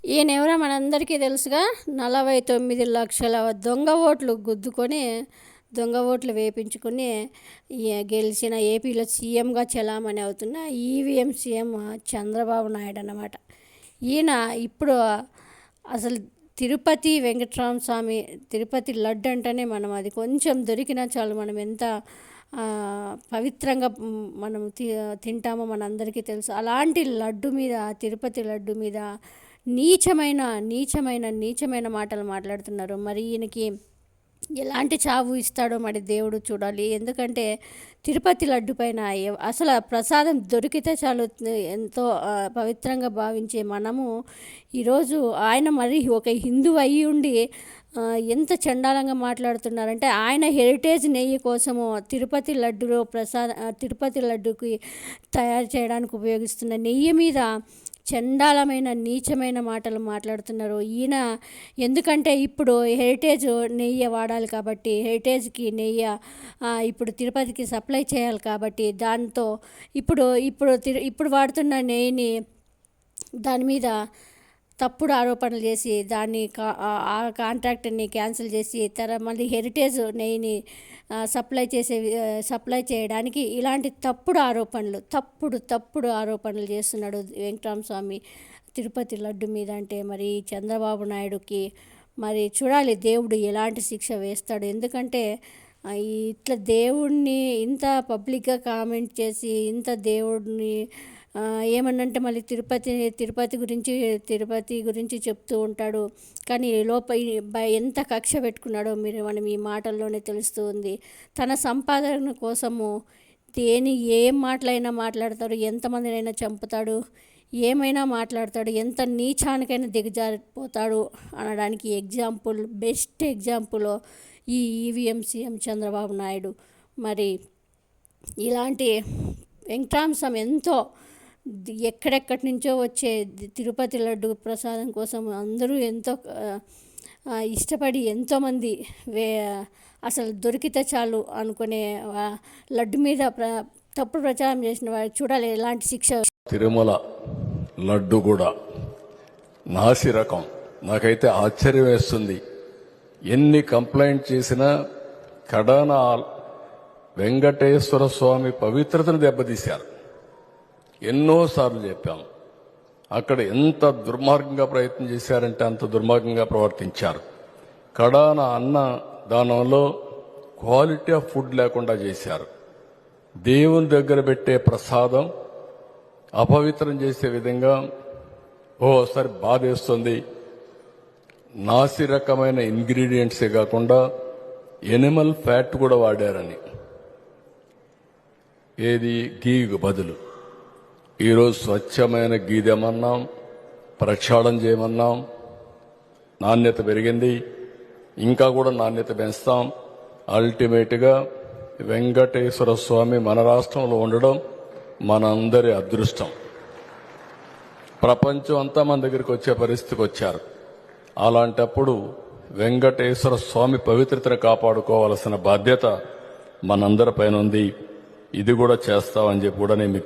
ఈయనెవరో మనందరికీ తెలుసుగా. 49 లక్షల దొంగ ఓట్లు గుద్దుకొని, దొంగ ఓట్లు వేయించుకొని గెలిచిన ఏపీలో సీఎంగా చలామణి అవుతున్న ఈవీఎం సీఎం చంద్రబాబు నాయుడు అన్నమాట. ఈయన ఇప్పుడు అసలు తిరుపతి వెంకటరామ స్వామి, తిరుపతి లడ్డు అంటేనే మనం అది కొంచెం దొరికినా చాలు మనం ఎంత పవిత్రంగా మనం తింటామో మనందరికీ తెలుసు. అలాంటి లడ్డు మీద, తిరుపతి లడ్డు మీద నీచమైన నీచమైన నీచమైన మాటలు మాట్లాడుతున్నారు. మరి ఈయనకి ఎలాంటి చావు ఇస్తాడో మరి దేవుడు చూడాలి. ఎందుకంటే తిరుపతి లడ్డు పైన అసలు ప్రసాదం దొరికితే చాలు ఎంతో పవిత్రంగా భావించే మనము ఈరోజు ఆయన మరి ఒక హిందూ అయ్యి ఉండి ఎంత చండాలంగా మాట్లాడుతున్నారంటే, ఆయన హెరిటేజ్ నెయ్యి కోసము తిరుపతి లడ్డులో తిరుపతి లడ్డుకి తయారు చేయడానికి ఉపయోగిస్తున్న నెయ్యి మీద చండాలమైన నీచమైన మాటలు మాట్లాడుతున్నారు ఈయన. ఎందుకంటే ఇప్పుడు హెరిటేజ్ నెయ్యి వాడాలి కాబట్టి, హెరిటేజ్కి నెయ్యి ఇప్పుడు తిరుపతికి సప్లై చేయాలి కాబట్టి, దాంతో ఇప్పుడు వాడుతున్న నెయ్యిని దాని మీద తప్పుడు ఆరోపణలు చేసి దాన్ని ఆ కాంట్రాక్ట్ని క్యాన్సిల్ చేసి మళ్ళీ హెరిటేజ్ నెయ్యిని సప్లై చేయడానికి ఇలాంటి తప్పుడు ఆరోపణలు చేస్తున్నాడు వెంకటరామ స్వామి తిరుపతి లడ్డు మీద. అంటే మరి చంద్రబాబు నాయుడుకి మరి చూడాలి దేవుడు ఎలాంటి శిక్ష వేస్తాడు. ఎందుకంటే ఇట్లా దేవుడిని ఇంత పబ్లిక్గా కామెంట్ చేసి ఇంత దేవుడిని ఏమన్నంటే మళ్ళీ తిరుపతి గురించి చెప్తూ ఉంటాడు. కానీ ఎంత కక్ష పెట్టుకున్నాడో మనం ఈ మాటల్లోనే తెలుస్తూ ఉంది. తన సంపాదన కోసము ఏం మాటలైనా మాట్లాడతాడు, ఎంతమందినైనా చంపుతాడు, ఏమైనా మాట్లాడతాడు, ఎంత నీచానికైనా దిగజారిపోతాడు అనడానికి బెస్ట్ ఎగ్జాంపుల్ ఈ ఈవీఎం సీఎం చంద్రబాబు నాయుడు. మరి ఇలాంటి వెంకటరామ స్వామి ఎంతో ఎక్కడెక్కడి నుంచో వచ్చే తిరుపతి లడ్డు ప్రసాదం కోసం అందరూ ఎంతో ఇష్టపడి ఎంతోమంది అసలు దొరికితే చాలు అనుకునే లడ్డు మీద తప్పుడు ప్రచారం చేసిన వారు చూడాలి ఎలాంటి శిక్ష. తిరుమల లడ్డు కూడా నాసి రకం. నాకైతే ఆశ్చర్యం వేస్తుంది. ఎన్ని కంప్లైంట్ చేసినా కడాన వెంకటేశ్వర స్వామి పవిత్రతను దెబ్బతీశారు. ఎన్నోసార్లు చెప్పాం. అక్కడ ఎంత దుర్మార్గంగా ప్రయత్నం చేశారంటే అంత దుర్మార్గంగా ప్రవర్తించారు. కడాన అన్న దానంలో క్వాలిటీ ఆఫ్ ఫుడ్ లేకుండా చేశారు. దేవుని దగ్గర పెట్టే ప్రసాదం అపవిత్రం చేసే విధంగా ఓసారి బాధేస్తుంది. నాసి రకమైన ఇంగ్రీడియంట్సే కాకుండా ఎనిమల్ ఫ్యాట్ కూడా వాడారని, ఏది గీకు బదులు. ఈరోజు స్వచ్ఛమైన గీదెమన్నాం, ప్రక్షాళన చేయమన్నాం. నాణ్యత పెరిగింది, ఇంకా కూడా నాణ్యత పెంచుతాం. అల్టిమేట్గా వెంకటేశ్వర స్వామి మన రాష్ట్రంలో ఉండడం మనందరి అదృష్టం. ప్రపంచం అంతా మన దగ్గరికి వచ్చే పరిస్థితికి వచ్చారు. అలాంటప్పుడు వెంకటేశ్వర స్వామి పవిత్రతను కాపాడుకోవాల్సిన బాధ్యత మనందరి పైన ఉంది. ఇది కూడా చేస్తామని చెప్పి కూడా నేను